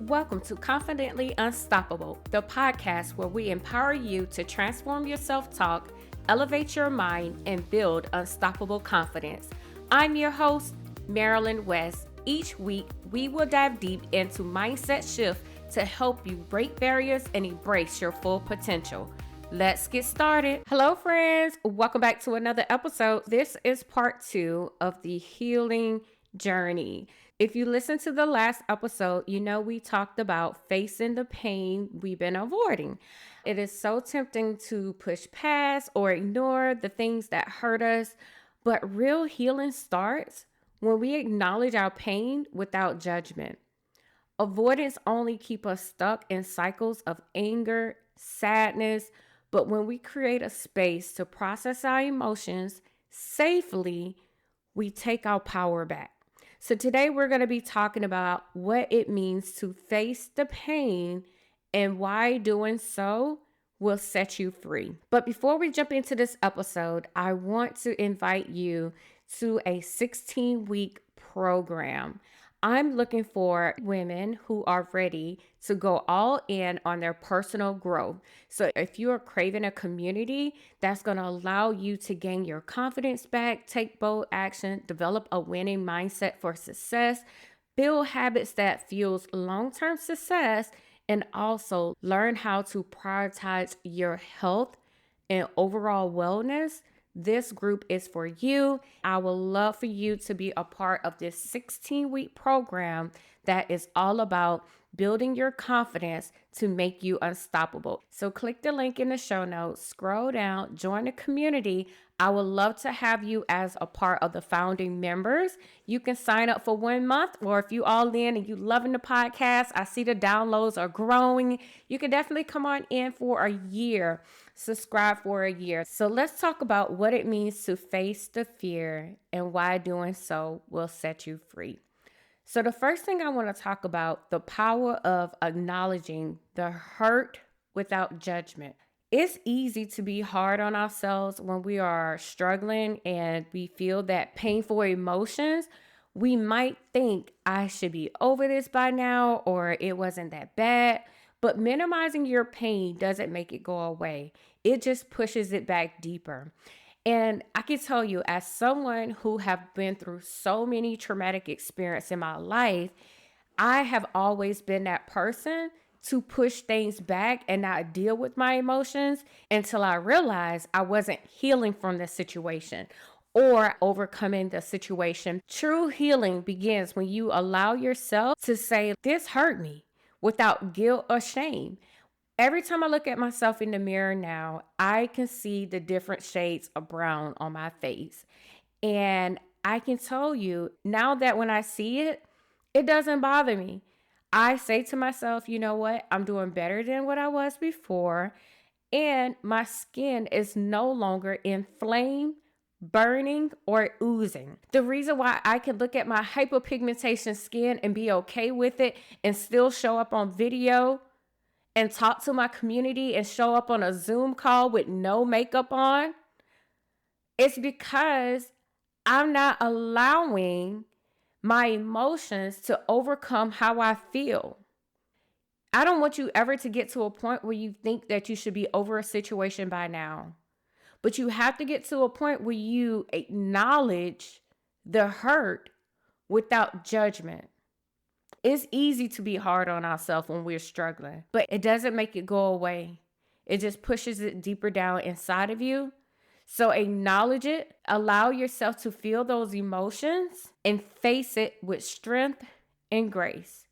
Welcome to Confidently Unstoppable, the podcast where we empower you to transform your self-talk, elevate your mind, and build unstoppable confidence. I'm your host, Marilyn West. Each week, we will dive deep into mindset shift to help you break barriers and embrace your full potential. Let's get started. Hello, friends. Welcome back to another episode. This is part 2 of the healing journey. If you listened to the last episode, you know we talked about facing the pain we've been avoiding. It is so tempting to push past or ignore the things that hurt us, but real healing starts when we acknowledge our pain without judgment. Avoidance only keeps us stuck in cycles of anger, sadness, but when we create a space to process our emotions safely, we take our power back. So today we're going to be talking about what it means to face the pain and why doing so will set you free. But before we jump into this episode, I want to invite you to a 16-week program. I'm looking for women who are ready to go all in on their personal growth. So if you are craving a community that's going to allow you to gain your confidence back, take bold action, develop a winning mindset for success, build habits that fuels long-term success, and also learn how to prioritize your health and overall wellness, this group is for you. I would love for you to be a part of this 16-week program that is all about building your confidence to make you unstoppable. So click the link in the show notes, scroll down, join the community. I would love to have you as a part of the founding members. You can sign up for 1 month, or if you all in and you loving the podcast, I see the downloads are growing. You can definitely come on in for a year. Subscribe for a year. So let's talk about what it means to face the fear and why doing so will set you free. So the first thing I want to talk about, the power of acknowledging the hurt without judgment. It's easy to be hard on ourselves when we are struggling and we feel that painful emotions. We might think I should be over this by now, or it wasn't that bad. But minimizing your pain doesn't make it go away. It just pushes it back deeper. And I can tell you, as someone who have been through so many traumatic experiences in my life, I have always been that person to push things back and not deal with my emotions until I realized I wasn't healing from the situation or overcoming the situation. True healing begins when you allow yourself to say, this hurt me, without guilt or shame. Every time I look at myself in the mirror now, I can see the different shades of brown on my face. And I can tell you now that when I see it, it doesn't bother me. I say to myself, you know what? I'm doing better than what I was before. And my skin is no longer inflamed, burning, or oozing. The reason why I can look at my hypopigmentation skin and be okay with it and still show up on video and talk to my community and show up on a Zoom call with no makeup on, it's because I'm not allowing my emotions to overcome how I feel. I don't want you ever to get to a point where you think that you should be over a situation by now. But you have to get to a point where you acknowledge the hurt without judgment. It's easy to be hard on ourselves when we're struggling, but it doesn't make it go away. It just pushes it deeper down inside of you. So acknowledge it, allow yourself to feel those emotions and face it with strength and grace.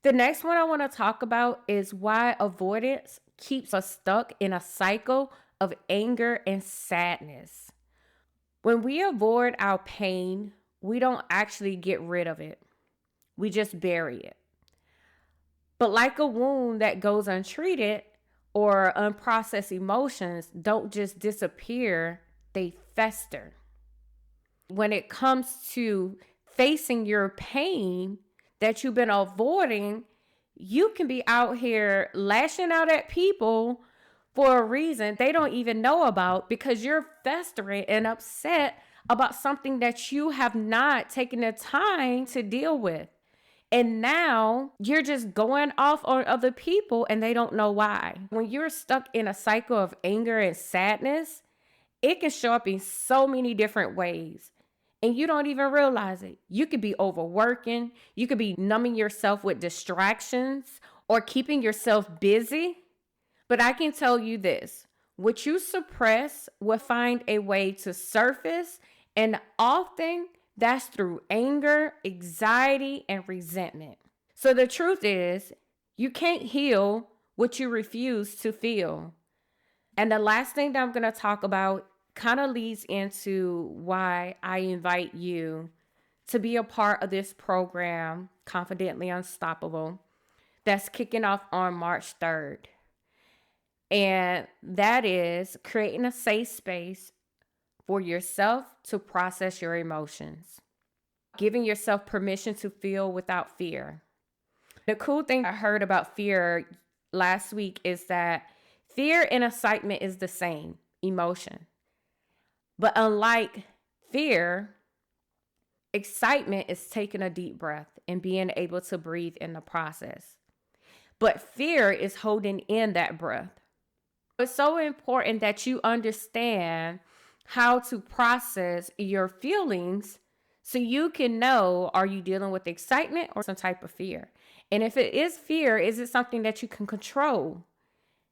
The next one I want to talk about is why avoidance keeps us stuck in a cycle of anger and sadness. When we avoid our pain, we don't actually get rid of it. We just bury it. But like a wound that goes untreated or unprocessed emotions don't just disappear, they fester. When it comes to facing your pain that you've been avoiding, you can be out here lashing out at people for a reason they don't even know about because you're festering and upset about something that you have not taken the time to deal with. And now you're just going off on other people and they don't know why. When you're stuck in a cycle of anger and sadness, it can show up in so many different ways. And you don't even realize it. You could be overworking, you could be numbing yourself with distractions or keeping yourself busy. But I can tell you this, what you suppress will find a way to surface, and often that's through anger, anxiety, and resentment. So the truth is, you can't heal what you refuse to feel. And the last thing that I'm going to talk about kind of leads into why I invite you to be a part of this program, Confidently Unstoppable, that's kicking off on March 3rd. And that is creating a safe space for yourself to process your emotions, giving yourself permission to feel without fear. The cool thing I heard about fear last week is that fear and excitement is the same emotion. But unlike fear, excitement is taking a deep breath and being able to breathe in the process. But fear is holding in that breath. It's so important that you understand how to process your feelings so you can know, are you dealing with excitement or some type of fear? And if it is fear, is it something that you can control?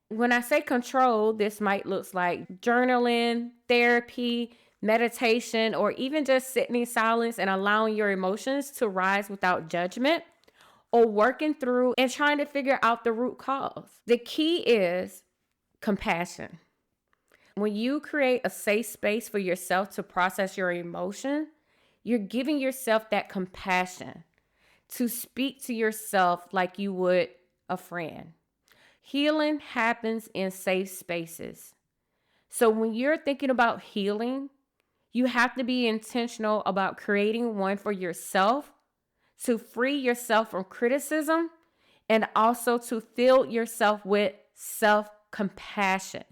When I say control, this might look like journaling, therapy, meditation, or even just sitting in silence and allowing your emotions to rise without judgment, or working through and trying to figure out the root cause. The key is compassion. When you create a safe space for yourself to process your emotion, you're giving yourself that compassion to speak to yourself like you would a friend. Healing happens in safe spaces. So when you're thinking about healing, you have to be intentional about creating one for yourself to free yourself from criticism and also to fill yourself with self-compassion.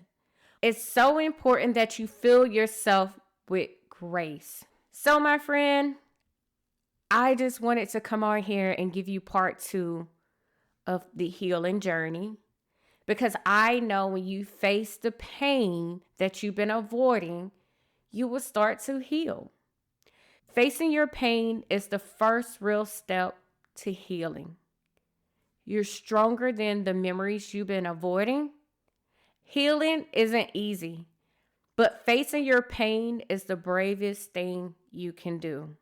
It's so important that you fill yourself with grace. So my friend, I just wanted to come on here and give you part 2 of the healing journey, because I know when you face the pain that you've been avoiding, you will start to heal. Facing your pain is the first real step to healing. You're stronger than the memories you've been avoiding. Healing isn't easy, but facing your pain is the bravest thing you can do.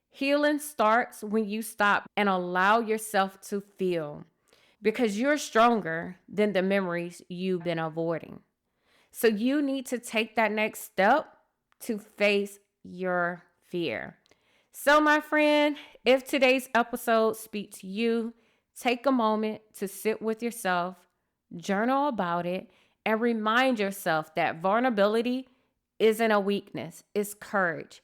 Healing starts when you stop and allow yourself to feel, because you're stronger than the memories you've been avoiding. So you need to take that next step to face your fear. So my friend, if today's episode speaks to you, take a moment to sit with yourself, journal about it, and remind yourself that vulnerability isn't a weakness, it's courage.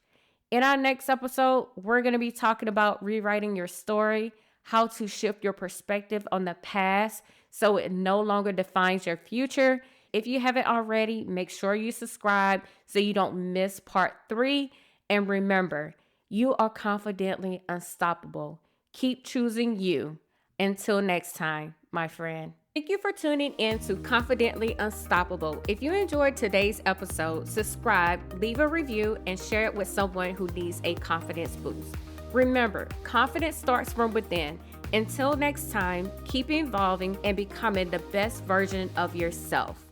In our next episode, we're going to be talking about rewriting your story, how to shift your perspective on the past so it no longer defines your future. If you haven't already, make sure you subscribe so you don't miss part 3. And remember, you are confidently unstoppable. Keep choosing you. Until next time, my friend. Thank you for tuning in to Confidently Unstoppable. If you enjoyed today's episode, subscribe, leave a review, and share it with someone who needs a confidence boost. Remember, confidence starts from within. Until next time, keep evolving and becoming the best version of yourself.